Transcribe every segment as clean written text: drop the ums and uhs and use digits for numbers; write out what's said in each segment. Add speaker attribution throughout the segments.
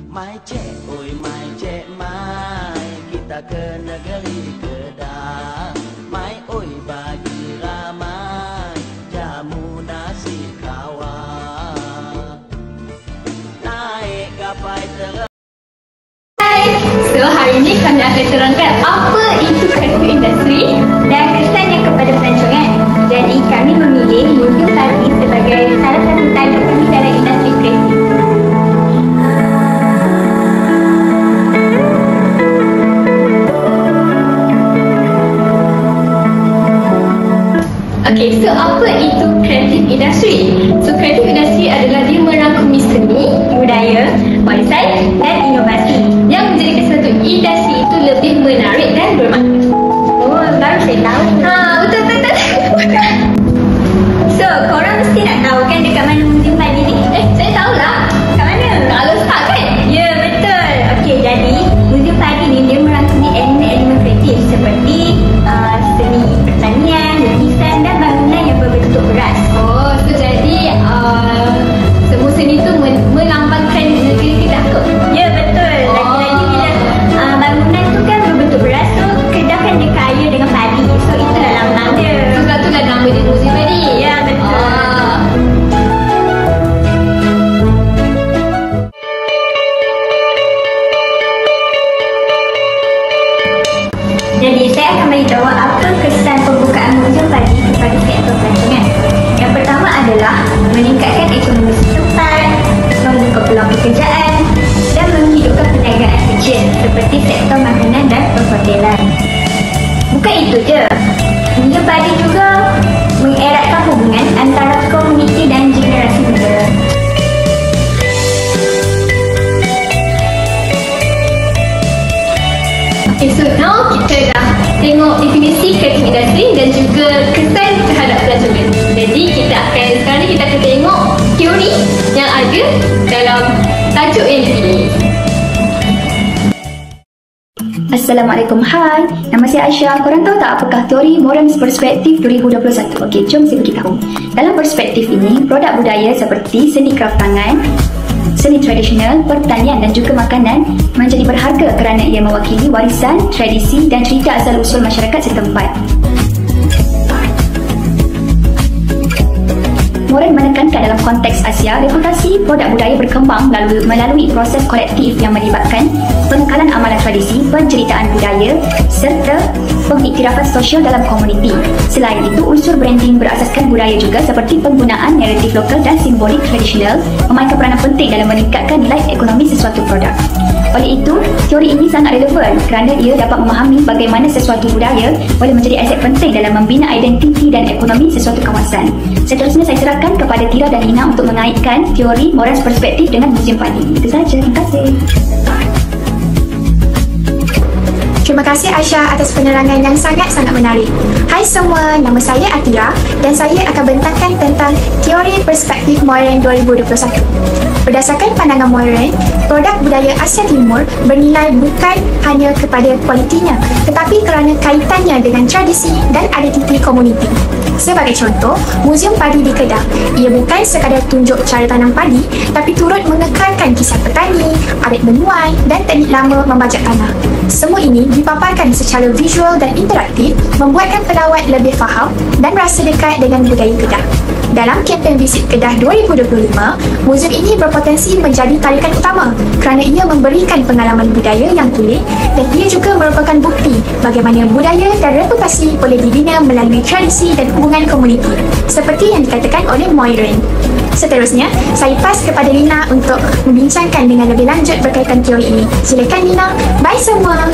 Speaker 1: Mai cek, oi mai cek mai, kita ke negeri Kedah. Mai oi bagi ramai, jamu nasi kawar. Naik gapai terang.
Speaker 2: So, hari ini kami akan terangkan apa itu kreatif industri dan kesannya kepada pelancongan. Jadi, kami memilih Museum Tari sebagai salah satu tajuk kami dalam industri kreatif. Okay, so apa itu kreatif industri? So, kreatif industri adalah dia merangkumi seni, budaya, warisan dan inovasi yang menjadikan satu industri itu lebih menarik dan bermakna. Oh, baru saya tahu. Betul. So, korang mesti nak tahu kan dekat mana Museum Padi ni? Saya tahulah. Kat mana? Kat Alostak kan? Ya, betul. Okay, jadi Museum Padi ni dia merangkumi elemen-elemen kreatif seperti seni pertanian, lukisan dan bangunan yang berbentuk beras. Oh, so jadi semua seni tu melambangkan negeri Kedah kot? Ya, betul. Lagi-lagi bila bangunan tu kan berbentuk beras tu, Kedah kan dia kaya dengan padi. So, itulah lambang dia. Sebab tu lah nama dia Museum Padi. Ya, betul. Jadi, saya akan beritahu apa kesan pembukaan Museum Padi kepada sektor pelancongan. Yang pertama adalah meningkatkan ekonomi setempat, membuka peluang pekerjaan dan menghidupkan perniagaan kecil seperti sektor makanan dan perhotelan. Bukan itu je, Museum Padi juga mengeratkan hubungan antara komuniti dan generasi muda. Okay, so now kita dah tengok definisi kreatif industri dan juga kesan terhadap pelancongan. Jadi sekarang ni kita akan tengok teori yang ada dalam tajuk yang dipilih.
Speaker 3: Assalamualaikum, hai. Nama saya Aisyah. Korang tahu tak apakah teori Moran's Perspective 2021? Okey, jom saya beritahu. Dalam perspektif ini, produk budaya seperti seni kraft tangan, seni tradisional, pertanian dan juga makanan menjadi berharga kerana ia mewakili warisan, tradisi dan cerita asal-usul masyarakat setempat. Moran menekankan dalam konteks Asia, reputasi produk budaya berkembang melalui proses kolektif yang melibatkan pengekalan amalan tradisi, penceritaan budaya serta pengiktirafan sosial dalam komuniti. Selain itu, unsur branding berasaskan budaya juga seperti penggunaan naratif lokal dan simbolik tradisional memainkan peranan penting dalam meningkatkan nilai ekonomi sesuatu produk. Oleh itu, teori ini sangat relevan kerana ia dapat memahami bagaimana sesuatu budaya boleh menjadi aset penting dalam membina identiti dan ekonomi sesuatu kawasan. Seterusnya saya serahkan kepada Tira dan Lina untuk mengaitkan teori Moran's Perspective dengan Museum Padi. Itu saja. Terima kasih.
Speaker 4: Terima kasih Aisyah atas penerangan yang sangat-sangat menarik. Hai semua, nama saya Atira dan saya akan bentangkan tentang teori perspektif Moran 2021. Berdasarkan pandangan Moran, produk budaya Asia Timur bernilai bukan hanya kepada kualitinya tetapi kerana kaitannya dengan tradisi dan identiti komuniti. Sebagai contoh, Museum Padi di Kedah, ia bukan sekadar tunjuk cara tanam padi tapi turut mengekalkan kisah petani, adat menuai dan teknik lama membajak tanah. Semua ini dipaparkan secara visual dan interaktif membuatkan pelawat lebih faham dan rasa dekat dengan budaya Kedah. Dalam kempen Visit Kedah 2025, muzium ini berpotensi menjadi tarikan utama kerana ia memberikan pengalaman budaya yang tulen dan ia juga merupakan bukti bagaimana budaya dan reputasi boleh dibina melalui tradisi dan hubungan komuniti seperti yang dikatakan oleh Moran. Seterusnya, saya pas kepada Lina untuk membincangkan dengan lebih lanjut berkaitan teori ini. Silakan Lina. Bye semua.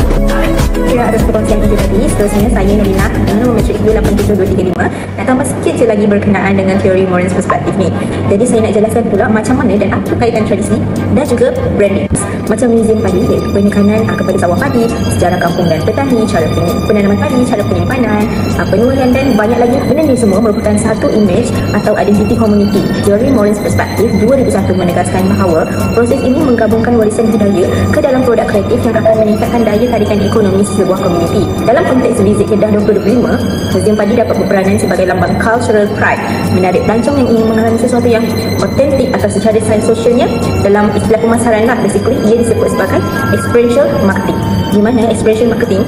Speaker 5: Kira atas perkongsian itu tadi, seterusnya saya Nabila nombor matrikulasi 87235 nak tambah sikit je lagi berkenaan dengan teori Moran's Perspective ni. Jadi saya nak jelaskan pula macam mana dan apa kaitan tradisi dan juga branding. Macam Museum Padi, iaitu penekanan kepada sawah padi, sejarah kampung dan petani, cara penanaman padi, cara penyimpanan, penuaian dan banyak lagi. Benda ni semua merupakan satu image atau identiti komuniti. Teori Moran's Perspective 2001 menegaskan bahawa proses ini menggabungkan warisan budaya ke dalam produk kreatif yang akan meningkatkan daya tarikan ekonomi sebuah komuniti. Dalam konteks Visit Kedah 2025, Museum Padi dapat berperanan sebagai lambang cultural pride menarik pelancong yang ingin mengalami sesuatu yang otentik atau secara sains sosialnya. Dalam istilah pemasaran lah, basically ia disebut sebagai experiential marketing. Di mana experiential marketing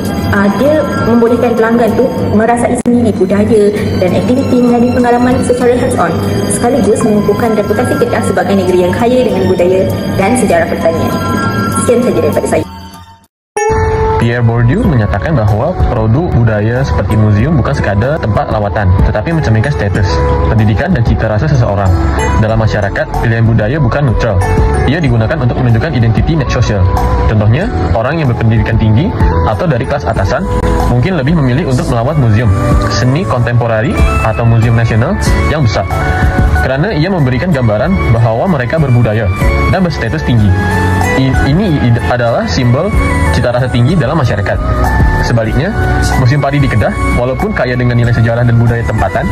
Speaker 5: dia membolehkan pelanggan tu merasai sendiri budaya dan aktiviti melalui pengalaman secara hands-on, sekaligus mengukuhkan reputasi Kedah sebagai negeri yang kaya dengan budaya dan sejarah pertanian. Sekian sahaja daripada saya.
Speaker 6: Pierre Bourdieu menyatakan bahawa produk budaya seperti muzium bukan sekadar tempat lawatan, tetapi mencerminkan status, pendidikan dan cita rasa seseorang. Dalam masyarakat, pilihan budaya bukan neutral. Ia digunakan untuk menunjukkan identiti net sosial. Contohnya, orang yang berpendidikan tinggi atau dari kelas atasan mungkin lebih memilih untuk melawat muzium seni kontemporari atau muzium nasional yang besar, kerana ia memberikan gambaran bahawa mereka berbudaya dan berstatus tinggi. Ini adalah simbol cita rasa tinggi dalam masyarakat. Sebaliknya, Museum Padi di Kedah, walaupun kaya dengan nilai sejarah dan budaya tempatan,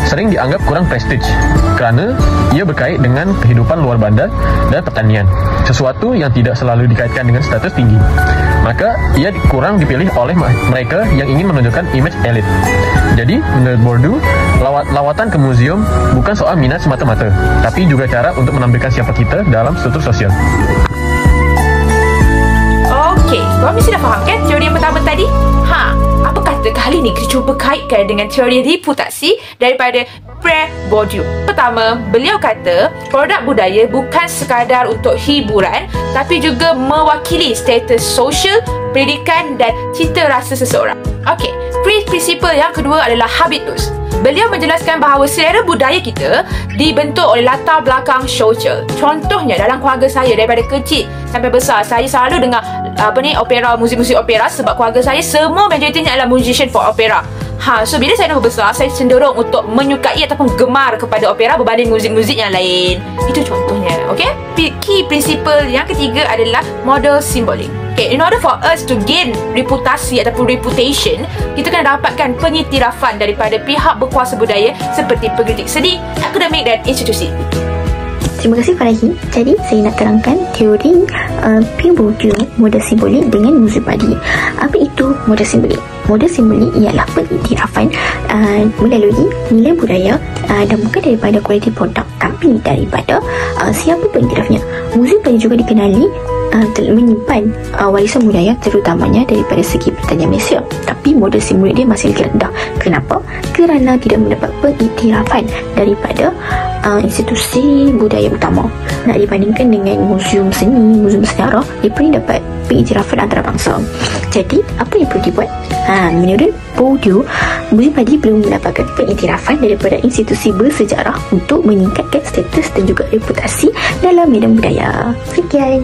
Speaker 6: sering dianggap kurang prestige kerana ia berkait dengan kehidupan luar bandar dan pertanian, sesuatu yang tidak selalu dikaitkan dengan status tinggi. Maka ia kurang dipilih oleh mereka yang ingin menunjukkan imej elit. Jadi, menurut Bourdieu, lawatan ke muzium bukan soal minat semata-mata, tapi juga cara untuk menampilkan siapa kita dalam struktur sosial.
Speaker 7: Okey, korang mesti dah faham kan teori yang pertama tadi? Apa kata kali ni kita cuba kaitkan dengan teori reputasi daripada Pierre Bourdieu. Pertama, beliau kata produk budaya bukan sekadar untuk hiburan, tapi juga mewakili status sosial, pendidikan dan cita rasa seseorang. Okey, prinsipal yang kedua adalah habitus. Beliau menjelaskan bahawa selera budaya kita dibentuk oleh latar belakang sosial. Contohnya dalam keluarga saya, daripada kecil sampai besar, saya selalu dengar opera, muzik-muzik opera, sebab keluarga saya semua majoritinya adalah musician for opera. So bila saya dah besar, saya cenderung untuk menyukai ataupun gemar kepada opera berbanding muzik-muzik yang lain. Itu contohnya, okey? Key principle yang ketiga adalah model simbolik. Okay, in order for us to gain reputasi ataupun reputation, kita kena dapatkan pengiktirafan daripada pihak berkuasa budaya seperti pengkritik seni, akademik dan institusi.
Speaker 3: Terima kasih Farahi. Jadi saya nak terangkan teori Pierre Bourdieu model simbolik dengan Muzium Padi. Apa itu model simbolik? Model simbolik ialah pengiktirafan melalui nilai budaya dan bukan daripada kualiti produk, tapi daripada siapa pengiktirafnya. Muzium Padi juga dikenali menyimpan warisan budaya terutamanya daripada segi pertanian Malaysia, tapi model simbolik dia masih lagi rendah. Kenapa? Kerana tidak mendapat pengiktirafan daripada institusi budaya utama. Nak dibandingkan dengan muzium seni, muzium sejarah, dia pun dapat pengiktirafan antarabangsa. Jadi apa yang perlu dibuat? Menurut Bourdieu, Muzium Padi belum mendapatkan pengiktirafan daripada institusi bersejarah untuk meningkatkan status dan juga reputasi dalam bidang budaya. Sekian.